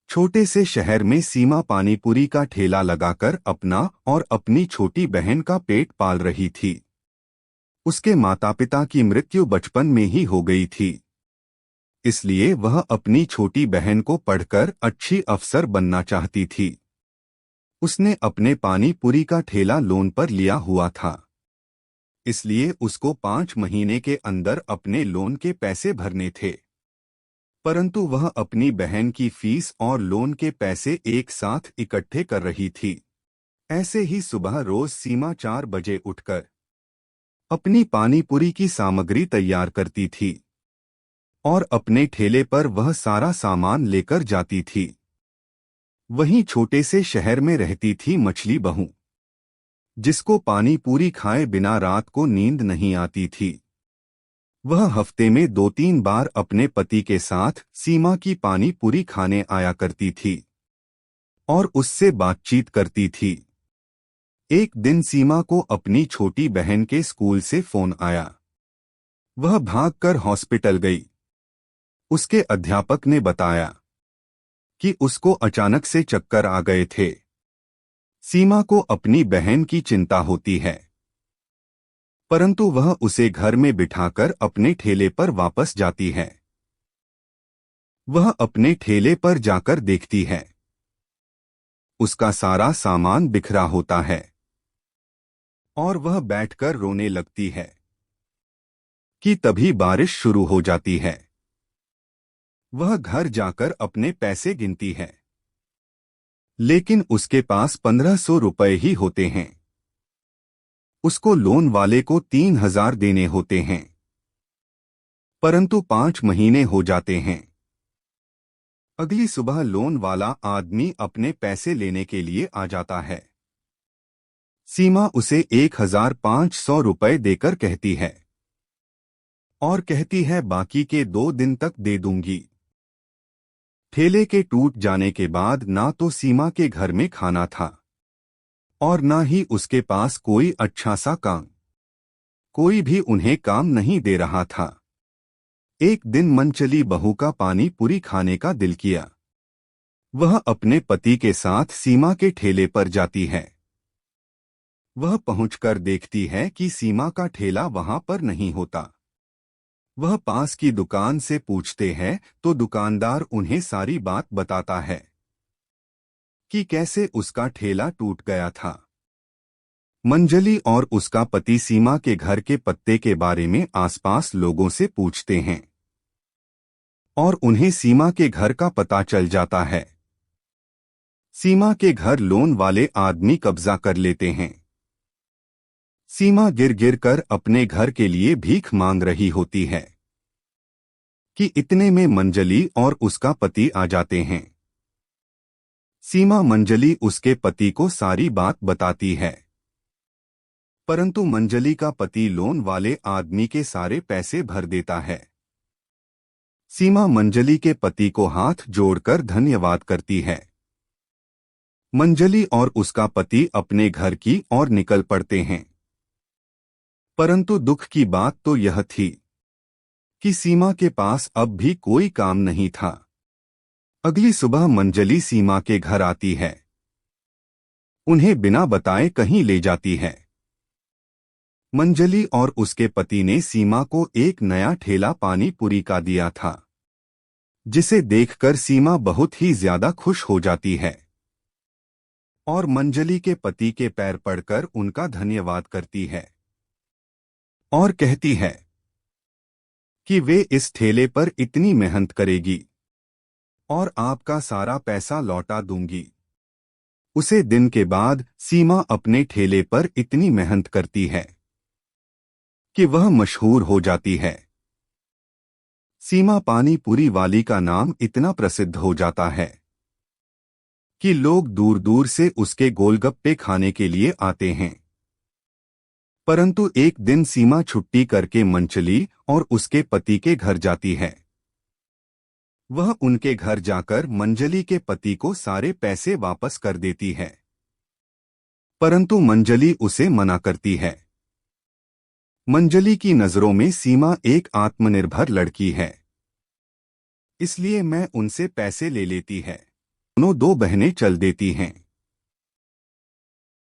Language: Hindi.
छोटे से शहर में सीमा पानीपुरी का ठेला लगाकर अपना और अपनी छोटी बहन का पेट पाल रही थी। उसके माता पिता की मृत्यु बचपन में ही हो गई थी, इसलिए वह अपनी छोटी बहन को पढ़कर अच्छी अफसर बनना चाहती थी। उसने अपने पानी पूरी का ठेला लोन पर लिया हुआ था, इसलिए उसको 5 महीने के अंदर अपने लोन के पैसे भरने थे। परंतु वह अपनी बहन की फीस और लोन के पैसे एक साथ इकट्ठे कर रही थी। ऐसे ही सुबह रोज सीमा 4 बजे उठकर अपनी पानी पूरी की सामग्री तैयार करती थी और अपने ठेले पर वह सारा सामान लेकर जाती थी। वहीं छोटे से शहर में रहती थी मछली बहू, जिसको पानी पूरी खाए बिना रात को नींद नहीं आती थी। वह हफ्ते में 2-3 बार अपने पति के साथ सीमा की पानी पूरी खाने आया करती थी और उससे बातचीत करती थी। एक दिन सीमा को अपनी छोटी बहन के स्कूल से फोन आया। वह भागकर हॉस्पिटल गई। उसके अध्यापक ने बताया कि उसको अचानक से चक्कर आ गए थे। सीमा को अपनी बहन की चिंता होती है, परंतु वह उसे घर में बिठाकर अपने ठेले पर वापस जाती है। वह अपने ठेले पर जाकर देखती है, उसका सारा सामान बिखरा होता है और वह बैठकर रोने लगती है कि तभी बारिश शुरू हो जाती है। वह घर जाकर अपने पैसे गिनती है, लेकिन उसके पास 1500 रुपए ही होते हैं। उसको लोन वाले को 3000 देने होते हैं, परंतु 5 महीने हो जाते हैं। अगली सुबह लोन वाला आदमी अपने पैसे लेने के लिए आ जाता है। सीमा उसे 1500 रुपए देकर कहती है और कहती है बाकी के 2 दिन तक दे दूंगी। ठेले के टूट जाने के बाद ना तो सीमा के घर में खाना था और ना ही उसके पास कोई अच्छा सा काम। कोई भी उन्हें काम नहीं दे रहा था। एक दिन मन चली बहू का पानी पूरी खाने का दिल किया। वह अपने पति के साथ सीमा के ठेले पर जाती है। वह पहुंचकर देखती है कि सीमा का ठेला वहां पर नहीं होता। वह पास की दुकान से पूछते हैं तो दुकानदार उन्हें सारी बात बताता है कि कैसे उसका ठेला टूट गया था। मंजली और उसका पति सीमा के घर के पत्ते के बारे में आसपास लोगों से पूछते हैं और उन्हें सीमा के घर का पता चल जाता है। सीमा के घर लोन वाले आदमी कब्जा कर लेते हैं। सीमा गिर गिर कर अपने घर के लिए भीख मांग रही होती है कि इतने में मंजली और उसका पति आ जाते हैं। सीमा मंजली उसके पति को सारी बात बताती है, परंतु मंजली का पति लोन वाले आदमी के सारे पैसे भर देता है। सीमा मंजली के पति को हाथ जोड़कर धन्यवाद करती है। मंजली और उसका पति अपने घर की ओर निकल पड़ते हैं। परंतु दुख की बात तो यह थी कि सीमा के पास अब भी कोई काम नहीं था। अगली सुबह मंजली सीमा के घर आती है। उन्हें बिना बताए कहीं ले जाती है। मंजली और उसके पति ने सीमा को एक नया ठेला पानी पूरी का दिया था, जिसे देखकर सीमा बहुत ही ज्यादा खुश हो जाती है और मंजली के पति के पैर पड़कर उनका धन्यवाद करती है और कहती है कि वे इस ठेले पर इतनी मेहनत करेगी और आपका सारा पैसा लौटा दूंगी। उसे दिन के बाद सीमा अपने ठेले पर इतनी मेहनत करती है कि वह मशहूर हो जाती है। सीमा पानी पूरी वाली का नाम इतना प्रसिद्ध हो जाता है कि लोग दूर दूर से उसके गोलगप्पे खाने के लिए आते हैं। परंतु एक दिन सीमा छुट्टी करके मंचली और उसके पति के घर जाती है। वह उनके घर जाकर मंजली के पति को सारे पैसे वापस कर देती है, परंतु मंजली उसे मना करती है। मंजली की नजरों में सीमा एक आत्मनिर्भर लड़की है, इसलिए मैं उनसे पैसे ले लेती है। दोनों दो बहनें चल देती हैं।